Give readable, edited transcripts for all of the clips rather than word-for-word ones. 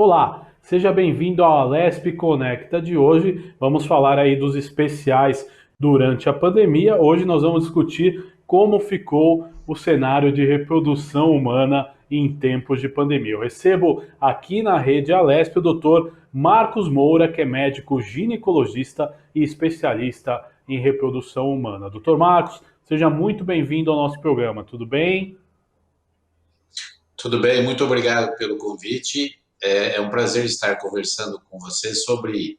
Olá, seja bem-vindo ao Alesp Conecta de hoje. Vamos falar aí dos especiais durante a pandemia. Hoje nós vamos discutir como ficou o cenário de reprodução humana em tempos de pandemia. Eu recebo aqui na rede Alesp o Dr. Marcos Moura, que é médico ginecologista e especialista em reprodução humana. Dr. Marcos, seja muito bem-vindo ao nosso programa, tudo bem? Tudo bem, muito obrigado pelo convite. É um prazer estar conversando com você sobre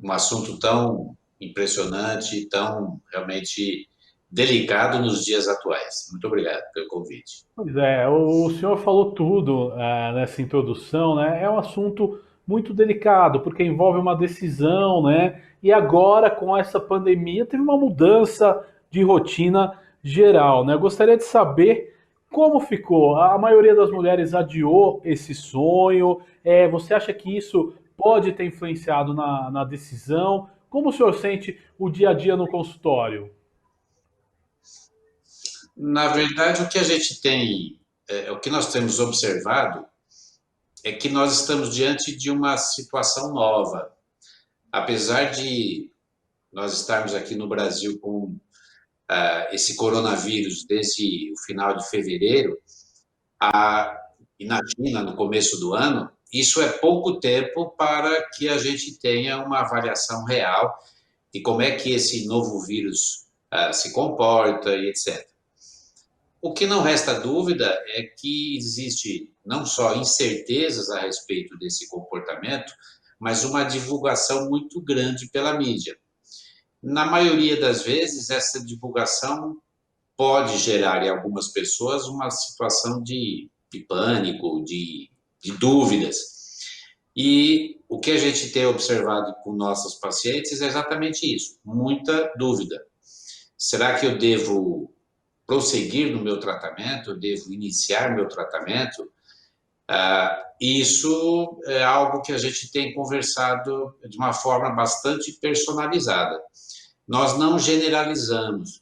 um assunto tão impressionante, tão realmente delicado nos dias atuais. Muito obrigado pelo convite. Pois é, o senhor falou tudo nessa introdução, né? É um assunto muito delicado, porque envolve uma decisão, né? E agora, com essa pandemia, teve uma mudança de rotina geral, né? Eu gostaria de saber como ficou. A maioria das mulheres adiou esse sonho. Você acha que isso pode ter influenciado na decisão? Como o senhor sente o dia a dia no consultório? Na verdade, o que nós temos observado é que nós estamos diante de uma situação nova. Apesar de nós estarmos aqui no Brasil com esse coronavírus desde o final de fevereiro, e na China no começo do ano, isso é pouco tempo para que a gente tenha uma avaliação real de como é que esse novo vírus se comporta e etc. O que não resta dúvida é que existe não só incertezas a respeito desse comportamento, mas uma divulgação muito grande pela mídia. Na maioria das vezes, essa divulgação pode gerar em algumas pessoas uma situação de pânico, de dúvidas. E o que a gente tem observado com nossos pacientes é exatamente isso: muita dúvida. Será que eu devo prosseguir no meu tratamento? Eu devo iniciar meu tratamento? Isso é algo que a gente tem conversado de uma forma bastante personalizada. Nós não generalizamos,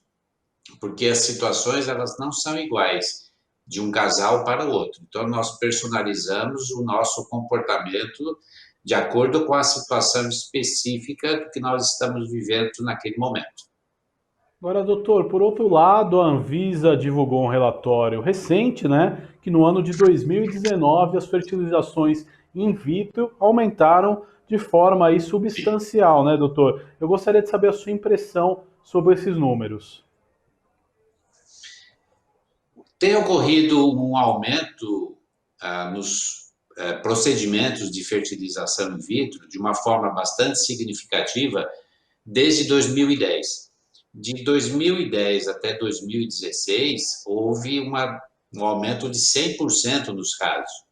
porque as situações elas não são iguais de um casal para o outro. Então, nós personalizamos o nosso comportamento de acordo com a situação específica do que nós estamos vivendo naquele momento. Agora, doutor, por outro lado, a Anvisa divulgou um relatório recente, né, que no ano de 2019 as fertilizações in vitro aumentaram de forma aí substancial, né, doutor? Eu gostaria de saber a sua impressão sobre esses números. Tem ocorrido um aumento nos procedimentos de fertilização in vitro de uma forma bastante significativa desde 2010. De 2010 até 2016, houve um aumento de 100% nos casos.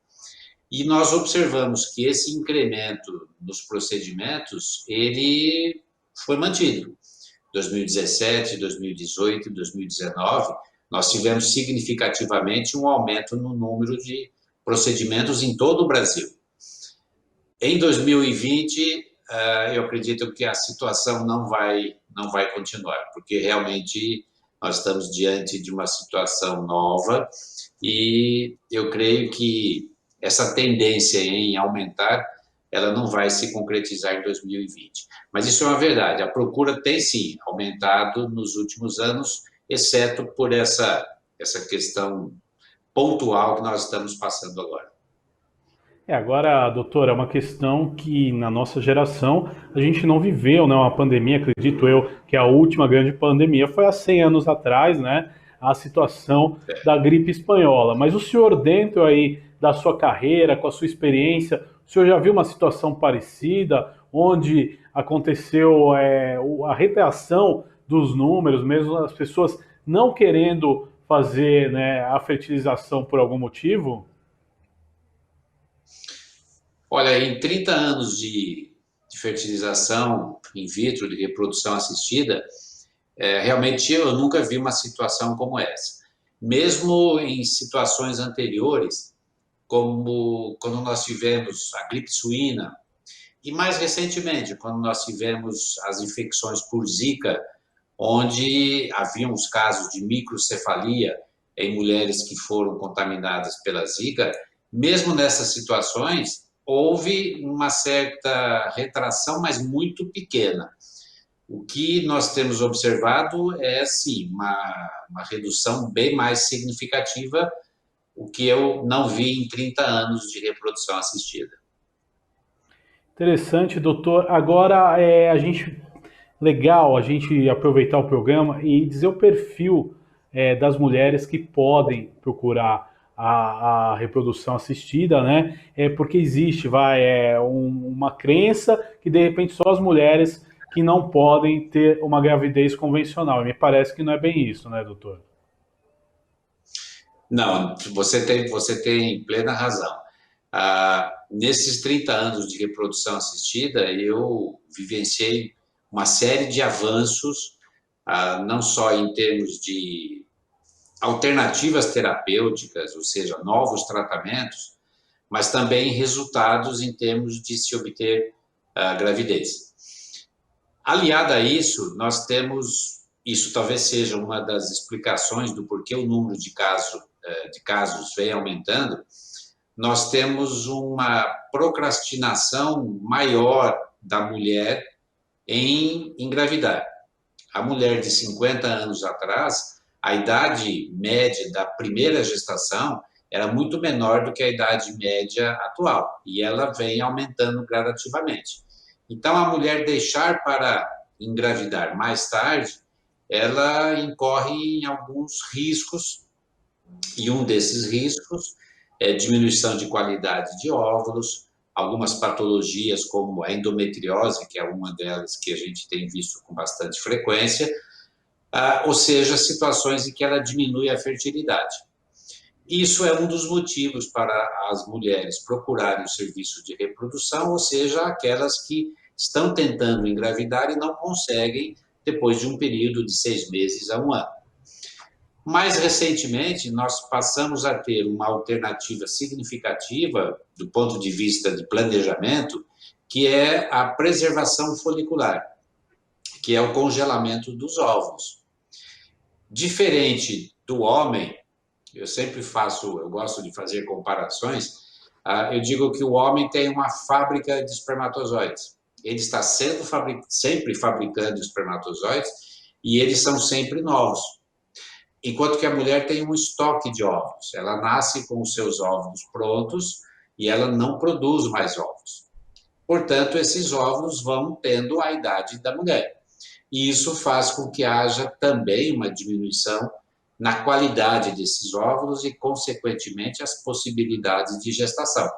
E nós observamos que esse incremento nos procedimentos, ele foi mantido. 2017, 2018 e 2019, nós tivemos significativamente um aumento no número de procedimentos em todo o Brasil. Em 2020, eu acredito que a situação não vai continuar, porque realmente nós estamos diante de uma situação nova e eu creio que essa tendência em aumentar, ela não vai se concretizar em 2020. Mas isso é uma verdade, a procura tem sim aumentado nos últimos anos, exceto por essa questão pontual que nós estamos passando agora. Agora, doutor, é uma questão que na nossa geração a gente não viveu, né? Uma pandemia, acredito eu, que a última grande pandemia foi há 100 anos atrás, né? A situação da gripe espanhola. Mas o senhor, dentro aí da sua carreira, com a sua experiência, o senhor já viu uma situação parecida, onde aconteceu a retração dos números, mesmo as pessoas não querendo fazer, né, a fertilização por algum motivo? Olha, em 30 anos de fertilização in vitro, de reprodução assistida, realmente eu nunca vi uma situação como essa. Mesmo em situações anteriores, como quando nós tivemos a gripe suína, e mais recentemente, quando nós tivemos as infecções por Zika, onde haviam os casos de microcefalia em mulheres que foram contaminadas pela Zika, mesmo nessas situações, houve uma certa retração, mas muito pequena. O que nós temos observado é, sim, uma redução bem mais significativa, o que eu não vi em 30 anos de reprodução assistida. Interessante, doutor. Agora, legal a gente aproveitar o programa e dizer o perfil das mulheres que podem procurar a reprodução assistida, né? Porque existe, uma crença que de repente só as mulheres que não podem ter uma gravidez convencional. E me parece que não é bem isso, né, doutor? Não, você tem plena razão. Nesses 30 anos de reprodução assistida, eu vivenciei uma série de avanços, não só em termos de alternativas terapêuticas, ou seja, novos tratamentos, mas também resultados em termos de se obter gravidez. Aliado a isso, nós temos, isso talvez seja uma das explicações do porquê o número de casos vem aumentando, nós temos uma procrastinação maior da mulher em engravidar. A mulher de 50 anos atrás, a idade média da primeira gestação era muito menor do que a idade média atual, e ela vem aumentando gradativamente. Então, a mulher deixar para engravidar mais tarde, ela incorre em alguns riscos, e um desses riscos é diminuição de qualidade de óvulos, algumas patologias como a endometriose, que é uma delas que a gente tem visto com bastante frequência, ou seja, situações em que ela diminui a fertilidade. Isso é um dos motivos para as mulheres procurarem o serviço de reprodução, ou seja, aquelas que estão tentando engravidar e não conseguem depois de um período de 6 meses a um ano. Mais recentemente, nós passamos a ter uma alternativa significativa do ponto de vista de planejamento, que é a preservação folicular, que é o congelamento dos óvulos. Diferente do homem, eu gosto de fazer comparações, eu digo que o homem tem uma fábrica de espermatozoides. Ele está sempre fabricando espermatozoides e eles são sempre novos. Enquanto que a mulher tem um estoque de óvulos. Ela nasce com os seus óvulos prontos e ela não produz mais óvulos. Portanto, esses óvulos vão tendo a idade da mulher. E isso faz com que haja também uma diminuição na qualidade desses óvulos e, consequentemente, as possibilidades de gestação.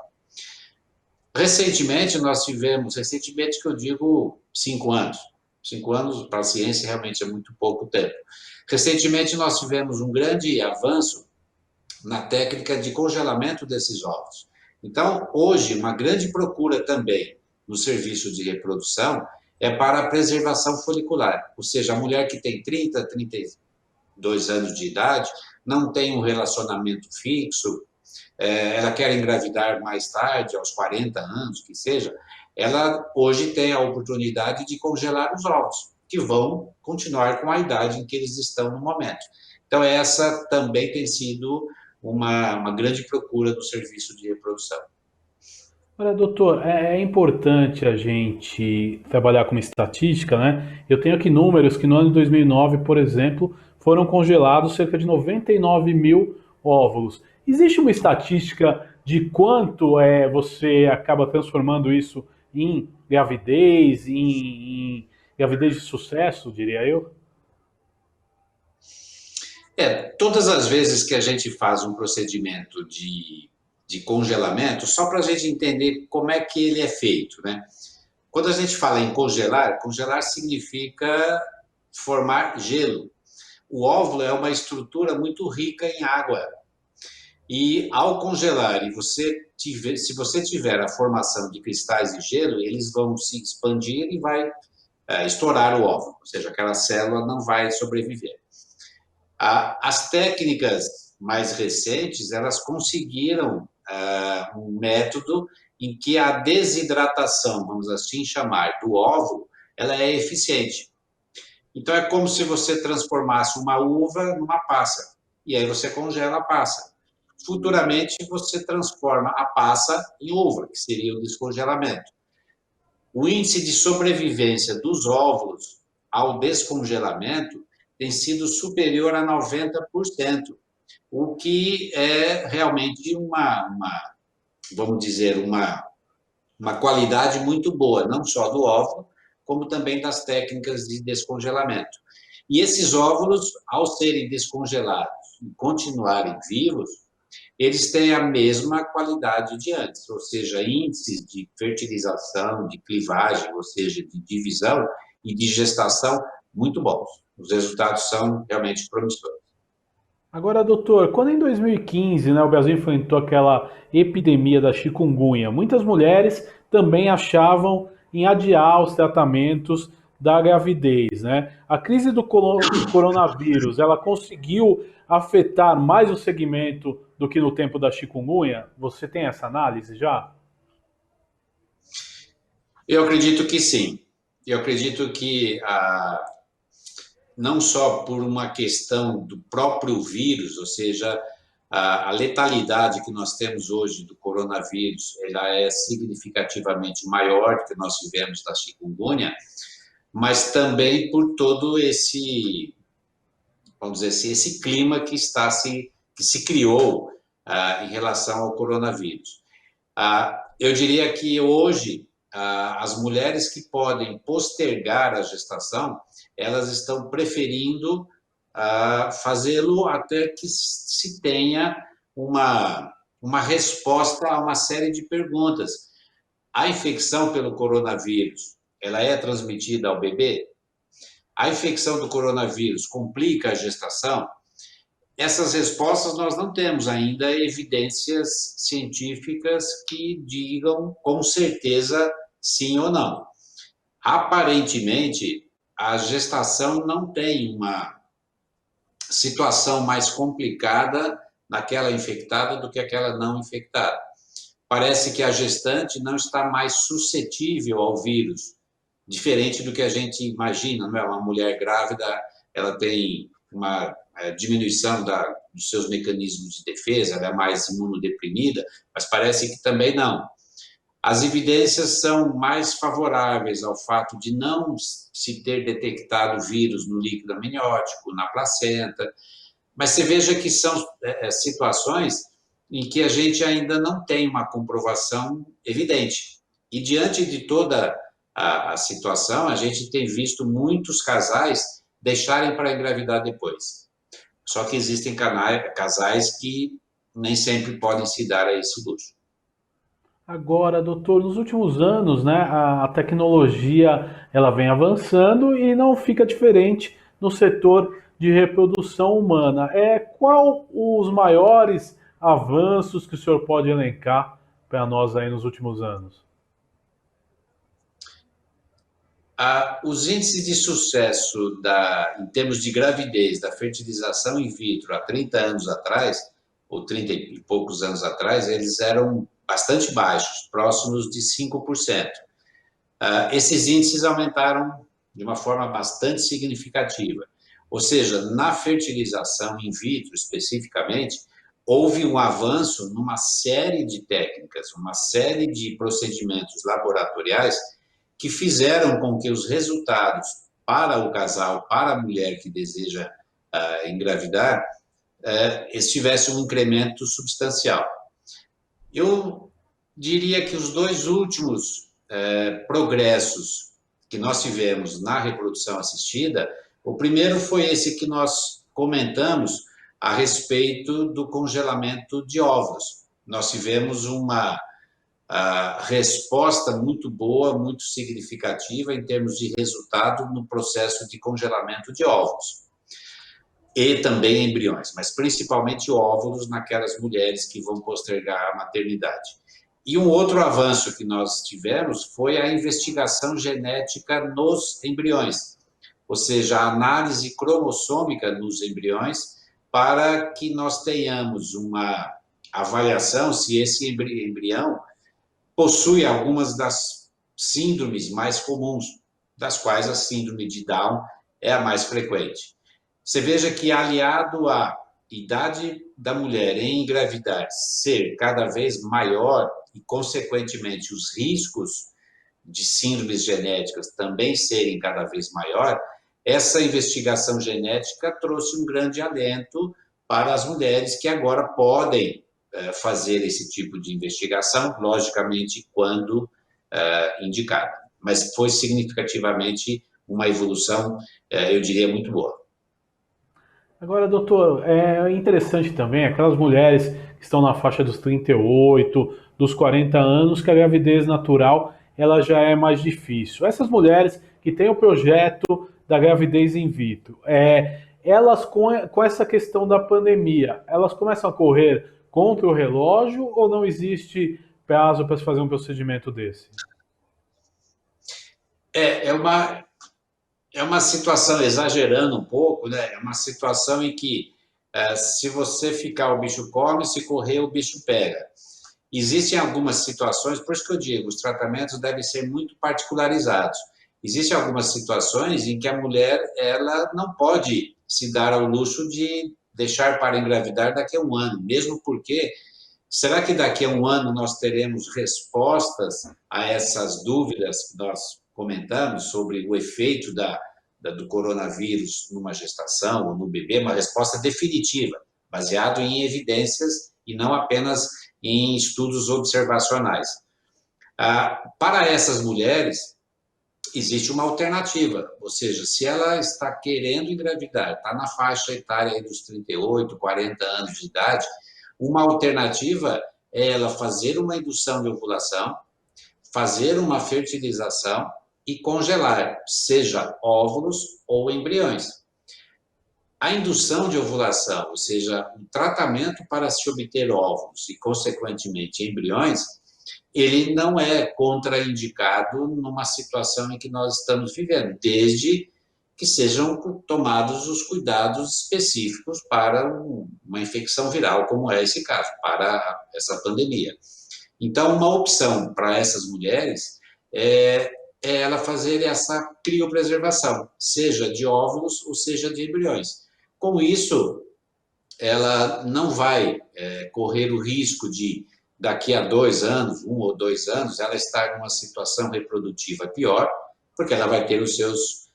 Recentemente que eu digo 5 anos. 5 anos para a ciência realmente é muito pouco tempo. Recentemente nós tivemos um grande avanço na técnica de congelamento desses óvulos. Então, hoje, uma grande procura também no serviço de reprodução é para a preservação folicular, ou seja, a mulher que tem 30, 32 anos de idade, não tem um relacionamento fixo, ela quer engravidar mais tarde, aos 40 anos, que seja, ela hoje tem a oportunidade de congelar os óvulos, que vão continuar com a idade em que eles estão no momento. Então, essa também tem sido uma grande procura do serviço de reprodução. Olha, doutor, é importante a gente trabalhar com uma estatística, né? Eu tenho aqui números que no ano de 2009, por exemplo, foram congelados cerca de 99 mil óvulos. Existe uma estatística de quanto você acaba transformando isso em gravidez, em gravidez de sucesso, diria eu? Todas as vezes que a gente faz um procedimento de congelamento, só para a gente entender como é que ele é feito, né? Quando a gente fala em congelar, congelar significa formar gelo. O óvulo é uma estrutura muito rica em água. E ao congelar, se você tiver a formação de cristais de gelo, eles vão se expandir e vai estourar o óvulo, ou seja, aquela célula não vai sobreviver. As técnicas mais recentes, elas conseguiram um método em que a desidratação, vamos assim chamar, do óvulo, ela é eficiente. Então, é como se você transformasse uma uva numa passa, e aí você congela a passa. futuramente você transforma a passa em ovo, que seria o descongelamento. O índice de sobrevivência dos óvulos ao descongelamento tem sido superior a 90%, o que é realmente vamos dizer, uma qualidade muito boa, não só do óvulo, como também das técnicas de descongelamento. E esses óvulos, ao serem descongelados e continuarem vivos, eles têm a mesma qualidade de antes, ou seja, índices de fertilização, de clivagem, ou seja, de divisão e de gestação muito bons. Os resultados são realmente promissores. Agora, doutor, quando em 2015, né, o Brasil enfrentou aquela epidemia da chikungunya, muitas mulheres também achavam em adiar os tratamentos da gravidez, né? A crise do coronavírus, ela conseguiu afetar mais o segmento do que no tempo da chikungunya? Você tem essa análise já? Eu acredito que sim. Eu acredito que não só por uma questão do próprio vírus, ou seja, a letalidade que nós temos hoje do coronavírus, ela é significativamente maior do que nós tivemos da chikungunya, mas também por todo esse, vamos dizer assim, esse clima que se criou em relação ao coronavírus. Eu diria que hoje as mulheres que podem postergar a gestação, elas estão preferindo fazê-lo até que se tenha uma resposta a uma série de perguntas. A infecção pelo coronavírus, ela é transmitida ao bebê? A infecção do coronavírus complica a gestação? Essas respostas nós não temos ainda evidências científicas que digam com certeza sim ou não. Aparentemente, a gestação não tem uma situação mais complicada naquela infectada do que aquela não infectada. Parece que a gestante não está mais suscetível ao vírus, diferente do que a gente imagina, não é? Uma mulher grávida, ela tem uma diminuição dos seus mecanismos de defesa, ela é mais imunodeprimida, mas parece que também não. As evidências são mais favoráveis ao fato de não se ter detectado vírus no líquido amniótico, na placenta, mas você veja que são situações em que a gente ainda não tem uma comprovação evidente. E diante de toda a situação, a gente tem visto muitos casais deixarem para engravidar depois. Só que existem casais que nem sempre podem se dar a esse luxo. Agora, doutor, nos últimos anos, né, a tecnologia ela vem avançando e não fica diferente no setor de reprodução humana. Qual os maiores avanços que o senhor pode elencar para nós aí nos últimos anos? Os índices de sucesso em termos de gravidez, da fertilização in vitro há 30 anos atrás, ou 30 e poucos anos atrás, eles eram bastante baixos, próximos de 5%. Esses índices aumentaram de uma forma bastante significativa. Ou seja, na fertilização in vitro, especificamente, houve um avanço numa série de técnicas, uma série de procedimentos laboratoriais que fizeram com que os resultados para o casal, para a mulher que deseja engravidar, tivessem um incremento substancial. Eu diria que os dois últimos progressos que nós tivemos na reprodução assistida, o primeiro foi esse que nós comentamos a respeito do congelamento de óvulos. Nós tivemos uma resposta muito boa, muito significativa em termos de resultado no processo de congelamento de óvulos. E também embriões, mas principalmente óvulos naquelas mulheres que vão postergar a maternidade. E um outro avanço que nós tivemos foi a investigação genética nos embriões, ou seja, a análise cromossômica nos embriões, para que nós tenhamos uma avaliação se esse embrião possui algumas das síndromes mais comuns, das quais a síndrome de Down é a mais frequente. Você veja que, aliado a idade da mulher em engravidar ser cada vez maior e, consequentemente, os riscos de síndromes genéticas também serem cada vez maior, essa investigação genética trouxe um grande alento para as mulheres que agora podem fazer esse tipo de investigação, logicamente, quando indicada. Mas foi significativamente uma evolução, eu diria, muito boa. Agora, doutor, é interessante também aquelas mulheres que estão na faixa dos 38, dos 40 anos, que a gravidez natural ela já é mais difícil. Essas mulheres que têm o projeto da gravidez in vitro, elas com essa questão da pandemia, elas começam a correr contra o relógio ou não existe prazo para se fazer um procedimento desse? É, é uma, é uma situação, exagerando um pouco, né? É uma situação em que se você ficar, o bicho come, se correr, o bicho pega. Existem algumas situações, por isso que eu digo, os tratamentos devem ser muito particularizados. Existem algumas situações em que a mulher ela não pode se dar ao luxo de deixar para engravidar daqui a um ano, mesmo porque será que daqui a um ano nós teremos respostas a essas dúvidas que nós comentamos sobre o efeito do coronavírus numa gestação ou no bebê? Uma resposta definitiva, baseado em evidências e não apenas em estudos observacionais. Para essas mulheres, existe uma alternativa, ou seja, se ela está querendo engravidar, está na faixa etária dos 38, 40 anos de idade, uma alternativa é ela fazer uma indução de ovulação, fazer uma fertilização e congelar, seja óvulos ou embriões. A indução de ovulação, ou seja, o tratamento para se obter óvulos e, consequentemente, embriões, ele não é contraindicado numa situação em que nós estamos vivendo, desde que sejam tomados os cuidados específicos para uma infecção viral, como é esse caso, para essa pandemia. Então, uma opção para essas mulheres é ela fazer essa criopreservação, seja de óvulos ou seja de embriões. Com isso, ela não vai correr o risco de, daqui a 2 anos, 1 ou 2 anos, ela estar numa situação reprodutiva pior, porque ela vai ter os seus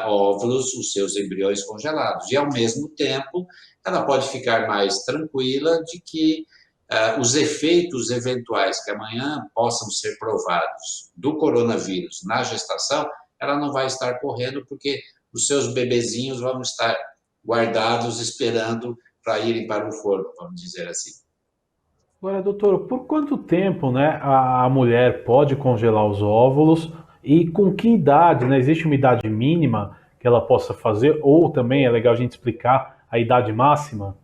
óvulos, os seus embriões congelados. E, ao mesmo tempo, ela pode ficar mais tranquila de que os efeitos eventuais que amanhã possam ser provados do coronavírus na gestação, ela não vai estar correndo, porque os seus bebezinhos vão estar guardados, esperando para irem para o forno, vamos dizer assim. Agora, doutor, por quanto tempo, né, a mulher pode congelar os óvulos e com que idade, né? Existe uma idade mínima que ela possa fazer ou também é legal a gente explicar a idade máxima?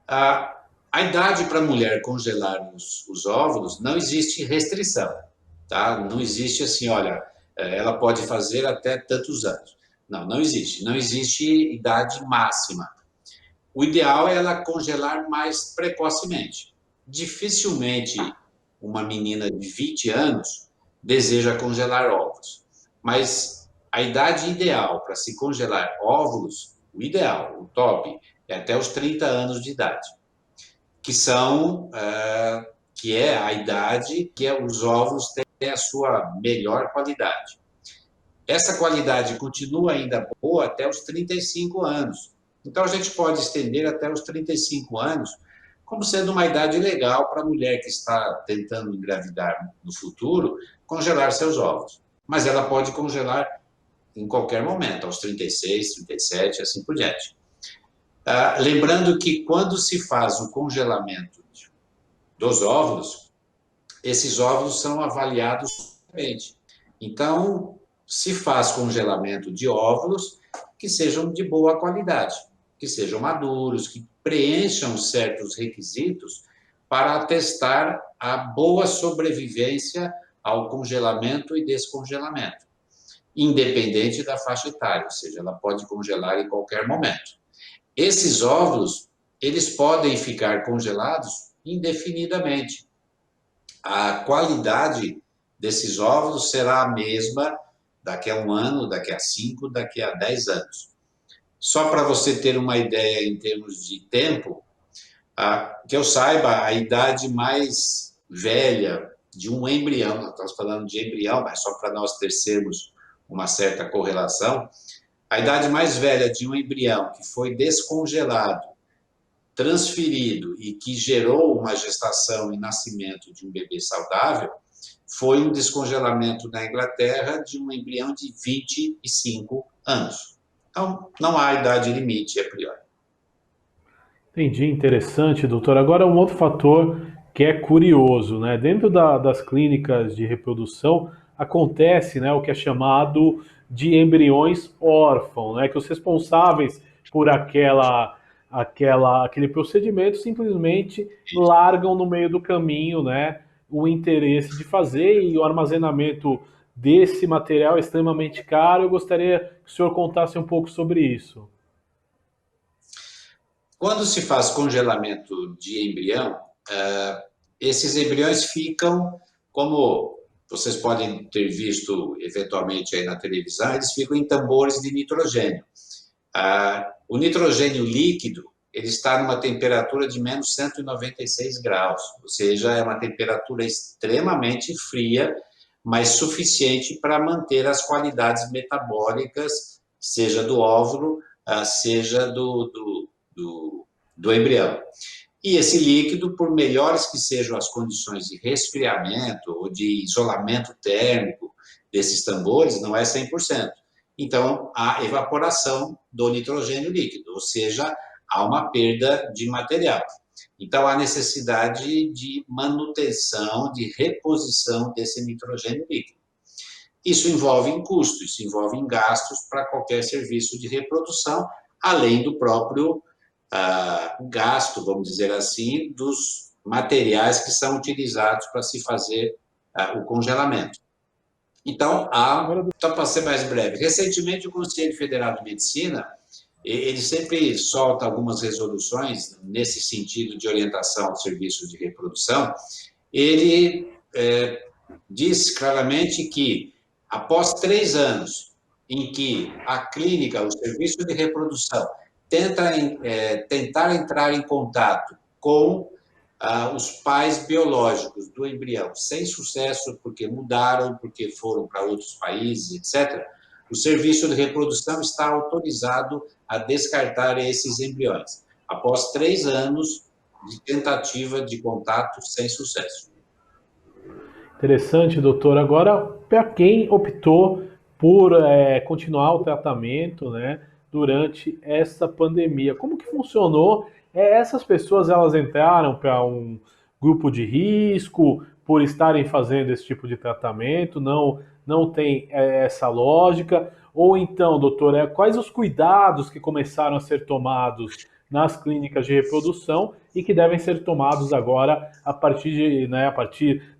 A idade para a mulher congelar os óvulos não existe restrição, tá? Não existe assim, olha, ela pode fazer até tantos anos. Não, não existe. Não existe idade máxima. O ideal é ela congelar mais precocemente. Dificilmente uma menina de 20 anos deseja congelar óvulos, mas a idade ideal para se congelar óvulos, o ideal, o top, é até os 30 anos de idade, que são que é a idade que os óvulos têm a sua melhor qualidade. Essa qualidade continua ainda boa até os 35 anos. Então, a gente pode estender até os 35 anos, como sendo uma idade legal para a mulher que está tentando engravidar no futuro, congelar seus óvulos. Mas ela pode congelar em qualquer momento, aos 36, 37, assim por diante. Lembrando que quando se faz o congelamento dos óvulos, esses óvulos são avaliados. Então, se faz congelamento de óvulos que sejam de boa qualidade, que sejam maduros, que preencham certos requisitos para atestar a boa sobrevivência ao congelamento e descongelamento, independente da faixa etária, ou seja, ela pode congelar em qualquer momento. Esses óvulos, eles podem ficar congelados indefinidamente. A qualidade desses óvulos será a mesma daqui a um ano, daqui a 5, daqui a 10 anos. Só para você ter uma ideia em termos de tempo, que eu saiba, a idade mais velha de um embrião, nós estamos falando de embrião, mas só para nós termos uma certa correlação, a idade mais velha de um embrião que foi descongelado, transferido e que gerou uma gestação e nascimento de um bebê saudável, foi um descongelamento na Inglaterra de um embrião de 25 anos. Então, não há idade limite a priori. Entendi, interessante, doutor. Agora, um outro fator que é curioso, né? Dentro das clínicas de reprodução, acontece, né, o que é chamado de embriões órfãos, né? Que os responsáveis por aquele procedimento simplesmente largam no meio do caminho, né, o interesse de fazer e o armazenamento desse material é extremamente caro. Eu gostaria que o senhor contasse um pouco sobre isso. Quando se faz congelamento de embrião, esses embriões ficam, como vocês podem ter visto eventualmente aí na televisão, eles ficam em tambores de nitrogênio. O nitrogênio líquido, ele está numa temperatura de menos 196 graus, ou seja, é uma temperatura extremamente fria, mas suficiente para manter as qualidades metabólicas, seja do óvulo, seja do embrião. E esse líquido, por melhores que sejam as condições de resfriamento ou de isolamento térmico desses tambores, não é 100%. Então, há evaporação do nitrogênio líquido, ou seja, há uma perda de material. Então, há necessidade de manutenção, de reposição desse nitrogênio líquido. Isso envolve custos, isso envolve gastos para qualquer serviço de reprodução, além do próprio gasto, vamos dizer assim, dos materiais que são utilizados para se fazer o congelamento. Então, só para ser mais breve, recentemente o Conselho Federal de Medicina, ele sempre solta algumas resoluções nesse sentido de orientação aos serviços de reprodução. Ele diz claramente que, após 3 anos em que a clínica, o serviço de reprodução, tentar entrar em contato com os pais biológicos do embrião, sem sucesso, porque mudaram, porque foram para outros países, etc., o serviço de reprodução está autorizado a descartar esses embriões, após 3 anos de tentativa de contato sem sucesso. Interessante, doutor. Agora, para quem optou por continuar o tratamento, né, durante essa pandemia, como que funcionou? Essas pessoas, elas entraram para um grupo de risco por estarem fazendo esse tipo de tratamento? Não tem essa lógica? Ou então, doutor, quais os cuidados que começaram a ser tomados nas clínicas de reprodução e que devem ser tomados agora a partir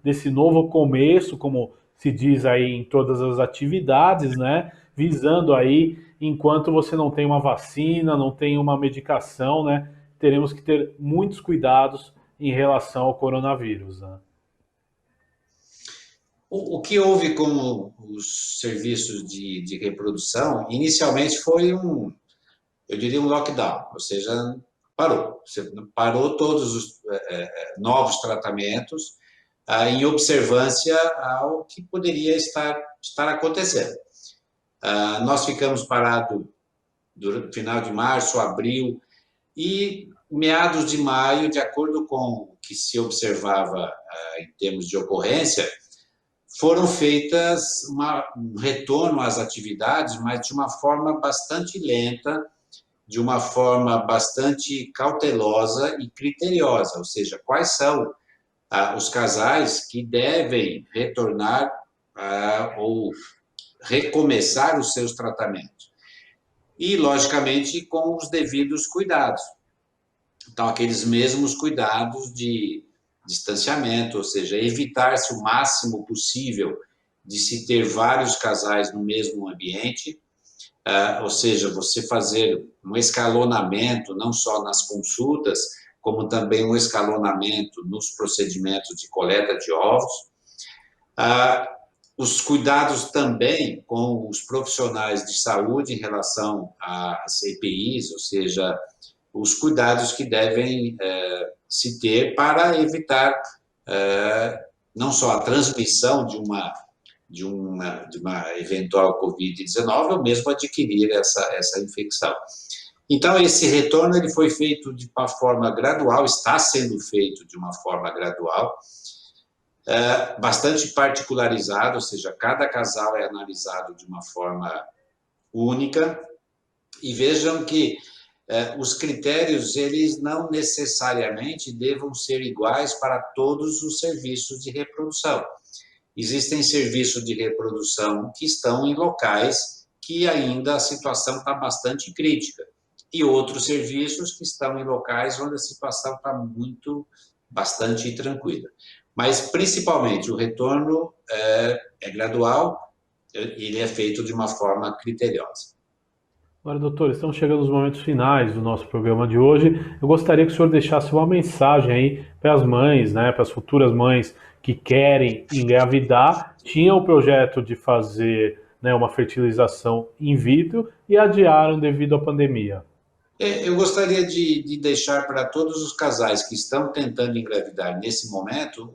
desse novo começo, como se diz aí em todas as atividades, né? Visando aí, enquanto você não tem uma vacina, não tem uma medicação, né? Teremos que ter muitos cuidados em relação ao coronavírus, né? O que houve com os serviços de reprodução, inicialmente foi eu diria um lockdown, ou seja, parou todos os novos tratamentos em observância ao que poderia estar acontecendo. Nós ficamos parados durante o final de março, abril e meados de maio, de acordo com o que se observava em termos de ocorrência, foram feitas um retorno às atividades, mas de uma forma bastante lenta, de uma forma bastante cautelosa e criteriosa, ou seja, quais são os casais que devem retornar ou recomeçar os seus tratamentos. E, logicamente, com os devidos cuidados. Então, aqueles mesmos cuidados de distanciamento, ou seja, evitar-se o máximo possível de se ter vários casais no mesmo ambiente, ou seja, você fazer um escalonamento, não só nas consultas, como também um escalonamento nos procedimentos de coleta de ovos. os cuidados também com os profissionais de saúde em relação às EPIs, ou seja, os cuidados que devem se ter para evitar não só a transmissão de uma eventual Covid-19, ou mesmo adquirir essa infecção. Então, esse retorno ele foi feito de uma forma gradual, está sendo feito de uma forma gradual, bastante particularizado, ou seja, cada casal é analisado de uma forma única, e vejam que os critérios, eles não necessariamente devam ser iguais para todos os serviços de reprodução. Existem serviços de reprodução que estão em locais que ainda a situação está bastante crítica, e outros serviços que estão em locais onde a situação está bastante tranquila. Mas, principalmente, o retorno é gradual, ele é feito de uma forma criteriosa. Agora, doutor, estamos chegando nos momentos finais do nosso programa de hoje. Eu gostaria que o senhor deixasse uma mensagem aí para as mães, né, para as futuras mães que querem engravidar, tinham o projeto de fazer, né, uma fertilização in vitro e adiaram devido à pandemia. Eu gostaria de deixar para todos os casais que estão tentando engravidar nesse momento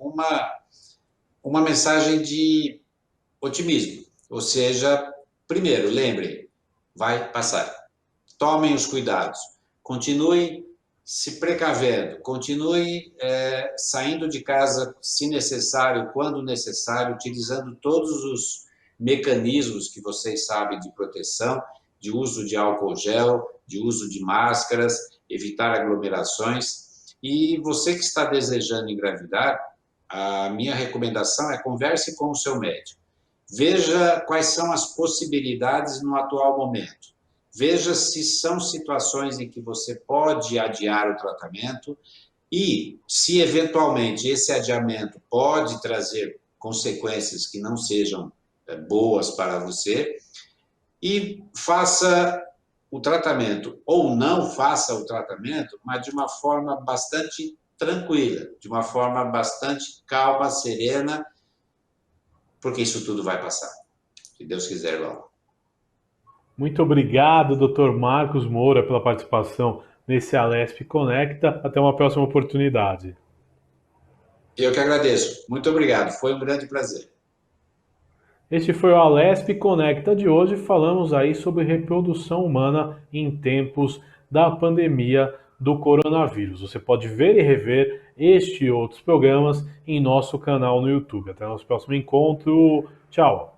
uma mensagem de otimismo. Ou seja, primeiro, lembrem, vai passar. Tomem os cuidados. Continuem se precavendo. Continuem saindo de casa, se necessário, quando necessário, utilizando todos os mecanismos que vocês sabem de proteção, de uso de álcool gel, de uso de máscaras, evitar aglomerações. E você que está desejando engravidar, a minha recomendação é converse com o seu médico. Veja quais são as possibilidades no atual momento. Veja se são situações em que você pode adiar o tratamento e se, eventualmente, esse adiamento pode trazer consequências que não sejam boas para você, e faça o tratamento, ou não faça o tratamento, mas de uma forma bastante tranquila, de uma forma bastante calma, serena, porque isso tudo vai passar, se Deus quiser, logo. Muito obrigado, doutor Marcos Moura, pela participação nesse Alesp Conecta. Até uma próxima oportunidade. Eu que agradeço. Muito obrigado. Foi um grande prazer. Este foi o Alesp Conecta de hoje. Falamos aí sobre reprodução humana em tempos da pandemia do coronavírus. Você pode ver e rever este e outros programas em nosso canal no YouTube. Até o nosso próximo encontro. Tchau!